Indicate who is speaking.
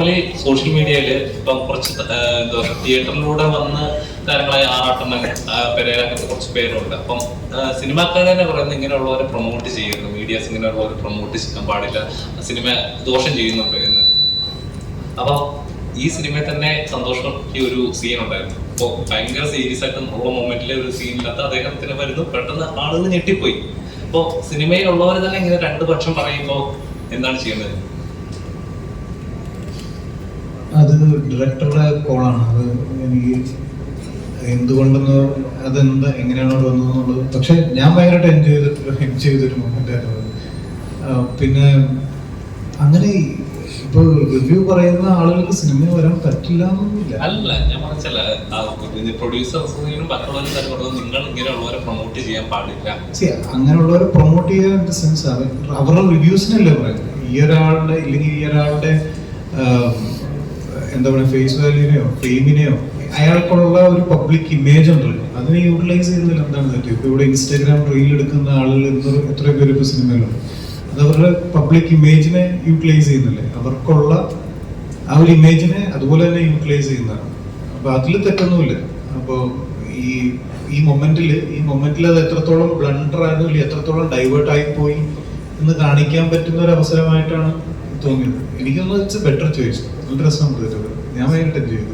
Speaker 1: Normally social മീഡിയയിൽ ഇപ്പം കുറച്ച് എന്താ തിയേറ്ററിലൂടെ വന്ന് താരങ്ങളായ ആറാട്ടണ്ണൻ പെരേരൊക്കെ കുറച്ച് പേരുണ്ട്. അപ്പം സിനിമാക്കാരെ പറയുന്നത് ഇങ്ങനെയുള്ളവരെ പ്രൊമോട്ട് ചെയ്യുന്നു, മീഡിയാസ് ഇങ്ങനെയുള്ളവരെ പ്രൊമോട്ട് ചെയ്യാൻ പാടില്ല, സിനിമ ദോഷം ചെയ്യുന്നുണ്ട് എന്ന്. അപ്പൊ ഈ സിനിമയിൽ തന്നെ സന്തോഷം ഈ ഒരു സീൻ ഉണ്ടായിരുന്നു. അപ്പൊ ഭയങ്കര സീരിയസ് ആയിട്ട് ഉള്ള മൊമെന്റിലെ ഒരു സീനിനകത്ത് അദ്ദേഹത്തിന് വരുന്നു, പെട്ടെന്ന് ആളുകൾ ഞെട്ടിപ്പോയി. അപ്പൊ സിനിമയിലുള്ളവർ തന്നെ ഇങ്ങനെ രണ്ടു പക്ഷം പറയുമ്പോ എന്താണ് ചെയ്യുന്നത്?
Speaker 2: അത് ഡയറക്ടറുടെ കോളാണ്. അത് എനിക്ക് എന്തുകൊണ്ടെന്ന് അതെന്താ എങ്ങനെയാണോ വന്നതെന്നുള്ളത്. പക്ഷെ ഞാൻ ഭയങ്കരമായിട്ട് എൻജോയ് ചെയ്തൊരു മൊമെന്റ് ആയിരുന്നു. പിന്നെ അങ്ങനെ ഇപ്പൊ റിവ്യൂ പറയുന്ന ആളുകൾക്ക് സിനിമ വരാൻ പറ്റില്ല എന്നൊന്നുമില്ല.
Speaker 1: അല്ല, ഞാൻ പറഞ്ഞല്ല, പ്രൊഡ്യൂസേഴ്സിനും മറ്റുള്ളവരും തന്നെ പറഞ്ഞത് നിങ്ങൾ ഇങ്ങനെയുള്ളവരെ പ്രൊമോട്ട് ചെയ്യാൻ പാടില്ല.
Speaker 2: അങ്ങനെയുള്ളവരെ പ്രൊമോട്ട് ചെയ്യാൻ സെൻസ് അവരുടെ റിവ്യൂസിനല്ലേ പറയുന്നത്. ഈ ഒരാളുടെ ഇല്ലെങ്കിൽ ഈ ഒരാളുടെ എന്താ പറയുക ഫേസ് വാല്യൂവിനെയോ ഫെയിമിനെയോ അയാൾക്കുള്ള ഒരു പബ്ലിക് ഇമേജ് ഉണ്ടല്ലോ, അതിനെ യൂട്ടിലൈസ് ചെയ്യുന്നതിൽ എന്താണ് തെറ്റ്? ഇപ്പൊ ഇവിടെ ഇൻസ്റ്റാഗ്രാം റീൽ എടുക്കുന്ന ആളുകൾ എത്രയോ പേര് ഇപ്പൊ സിനിമയിലുണ്ട്. അത് അവരുടെ പബ്ലിക് ഇമേജിനെ യൂട്ടിലൈസ് ചെയ്യുന്നില്ലേ? അവർക്കുള്ള ആ ഒരു ഇമേജിനെ അതുപോലെ തന്നെ യൂട്ടിലൈസ് ചെയ്യുന്നതാണ്. അപ്പൊ അതിൽ തെറ്റൊന്നുമില്ല. അപ്പോൾ ഈ മൊമെന്റിൽ അത് എത്രത്തോളം ബ്ലണ്ടർ ആയിരുന്നു, ഇല്ല എത്രത്തോളം ഡൈവേർട്ട് ആയി പോയി എന്ന് കാണിക്കാൻ പറ്റുന്ന ഒരു അവസരമായിട്ടാണ് തോന്നിയത്. എനിക്കൊന്ന് വെച്ച് ബെറ്റർ ചോയ്സ്. നല്ല രസമുണ്ട്. ഞാൻ ഭയങ്കര എൻജോയ് ചെയ്തു.